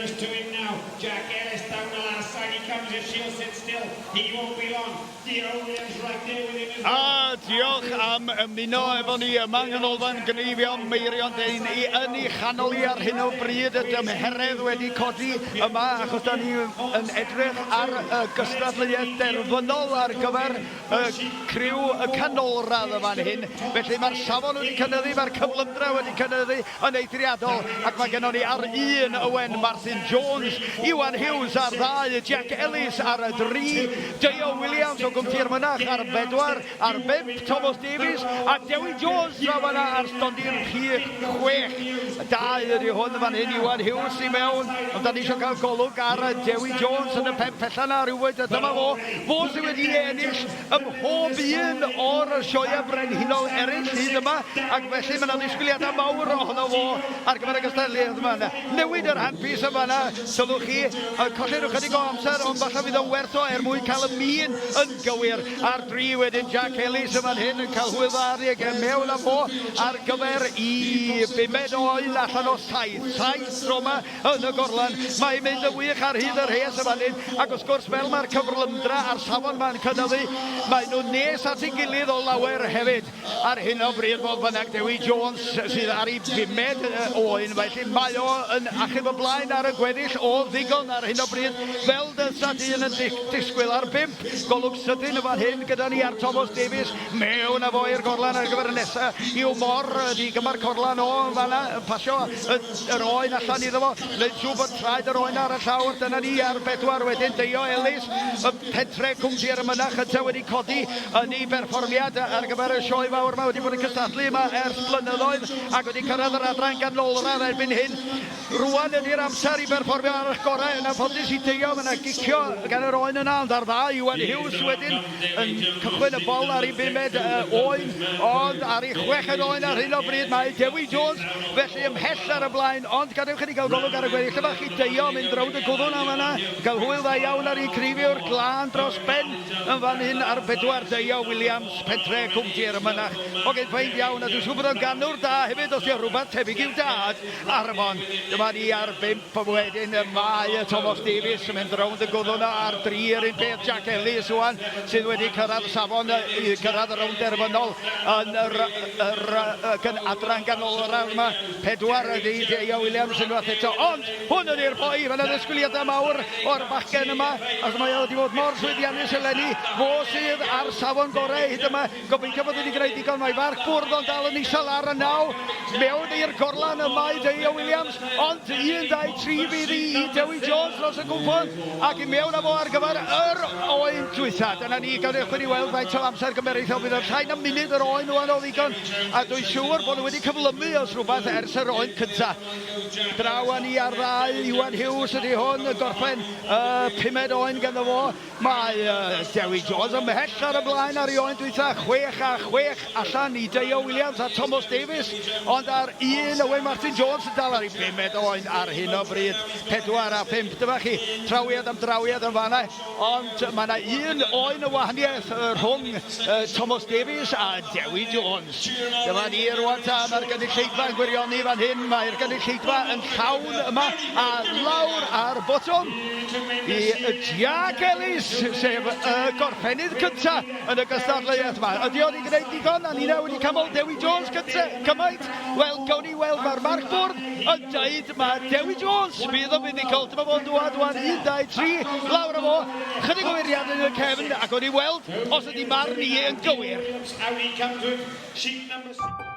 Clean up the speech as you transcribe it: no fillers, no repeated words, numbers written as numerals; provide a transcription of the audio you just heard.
dangerous to him now. Jack Ellis down the last side. He comes if she'll sit still. He won't be long. Sioe Williams right there with him as well. Diolch am ymuno efo ni yma Nghanolfan Cneifio Meirion yn ei chanol i ar hyn o bryd. Y dymheredd wedi codi yma achos da ni yn edrych ar gystadleuaeth derfynol ar gyfer criw y canolradd y fan hyn. Felly mae'r safon wedi cynyddu, mae'r cyflymdra wedi cynyddu yn eithriadol ac mae gennym ni ar un Owen Martin Jones, Iwan Hughes ar 2, Jack Ellis ar 3, Sioe Williams o gwmti'r mynach ar 4, ar 5 Thomas Davies a Dewi Jones draw yna ar stondio'r 6. 2 ydy hwn fan hyn, Iwan Hughes i mewn, ond da ni eisiau cael golwg ar Dewi Jones yn y 5 pellan ar rywyd, a dyma fo sydd wedi ennill ym mhob un o'r sioe brenhinol eraill hyd yma, ac felly mae yna ddisgwyliadau mawr ohono fo ar gyfer y gystadleuaeth yma. Newid yr handpiece yma yna, sylwch chi, colled ychydig o amser, ond falle fydd o werth o mwyn cael y min yn gywir. Ar 3 wedyn Jack Ellis yma'n hyn yn cael hwyddari ag mewn â fo ar gyfer i 5 oen allan o 7 tro yma yn y gorlan. Mae'n mynd yn wych ar hyd yr hes yma'n hyn, ac wrth gwrs fel mae'r cyflymdra a'r safon ma'n cynyddu, mae nhw'n nes at ei gilydd o lawer hefyd. Ar hyn o bryd fodd bynnag Dewi Jones sydd ar ei 5 oen, felly mae o yn achub y blaen ar y gweddill o ddigon ar hyn o bryd, fel dysa dyn yn disgwyl ar 5. Golwg sydyn y fan hyn gyda ni ar Thomas Davies, mewn a fo i'r gorlan ar gyfer y nesaf i'w mor di gyma'r corlan o fanna, pasio yr oen allan iddo fo, neud siw bod traed yr oen ar y llawr. Dyna ni ar 4 wedyn Sioe Ellis, y pentre cwmti'r mynach yn wedi codi yn ei berfformiad ar gyfer y sioe fawr yma wedi bod yn cystadlu yma ers blynyddoedd ac wedi cyrraedd yr adran ganolradd erbyn hyn. Rwan ydy'r amser i berfformio ar y gorau yn anffodus i Sioe, mae'n gicio gan yr oen yna, ond ar 2 Iwan Hughes wedyn yn cychwyn y bol ar ei 5 oen, ond ar ei 6 oen ar hyn o bryd mae Dewi Jones felly ymhell ar y blaen, ond gadewch chi gael golwg ar y gweddill. Dyma chi Sioe mynd drawd y gwddwn am yna, cael hwyl dda iawn ar ei Cneifio'r glân dros ben yn fan hyn ar 4 Sioe Williams, pentre cwmti'r mynach. O gen ffeind iawn, a dwi'n siŵr bod o'n ganwr da hefyd os yw rhywbeth tebyg i'w dad ar y mon. Dyma ni ar 5 wedyn mae Thomas Davies yn mynd drawd y gwddwn ar 3 yr un peth Jack Ellis wan sydd wedi cyrraedd safon i cyrraedd y Rownd Derfynol yn adran ganolradd yma. 4 ydy Sioe Williams yn fath eto, ond hwn ydy'r boi, fan y ddisgwyliadau mawr o'r bachgen yma, ac mae wedi bod mor llwyddiannus eleni, fo sydd ar safon gorau hyd yma. Gobeithio bod wedi gwneud digon, mae farc bwrdd ond dal yn isel ar y 9, mewn i'r gorlan yma i Sioe Williams, ond 1, 2, 3 fydd i Dewi Jones dros y gwmpon, ac i mewn â fo ar gyfer yr oen dwytha. Dyna ni gadewch wedi weld faint o amser gymerithol, bydd yr llain am munud yr oen o'n o ddigon, a dwi'n siŵr bod nhw wedi cyflymu os rhywbeth ers yr oen cyntaf. Draw a ni ar 2, Iwan Hughes ydy hwn, y gorffen 5 oen ganddo fo. Mae Dewi Jones ymhell ar y blaen ar ei oen dwytha, 6 a 6 allan i Sioe Williams a Thomas Davies, ond ar 1 Owen Martin Jones yn dal ar ei 5 oen ar hyn o bryd. 4 a 5, dyma chi, trawiad am drawiad yn fanna, ond mae yna 1 oen y wahaniaeth rhwng Thomas Davies a Dewi Jones. Dyma ni rwan ta, mae'r gynulleidfa yn gwirioni fan hyn, mae'r gynulleidfa yn llawn yma a lawr ar botwm i Jack Ellis, sef gorffennydd cyntaf yn y gystadleuaeth yma. Ydy o'n i gwneud digon, a ni wedi cymol Dewi Jones cymaint? Wel, gawn ni weld mae'r marc bwrdd yn dweud mae Dewi Jones bydd o fuddugol. Dyma fo'n dŵad 1, 2, 3, lawr o fo, chydig o wiriad yn y cefn, ac o'n i weld os ydy marn i yn gywir. Out he comes with sheet number 6.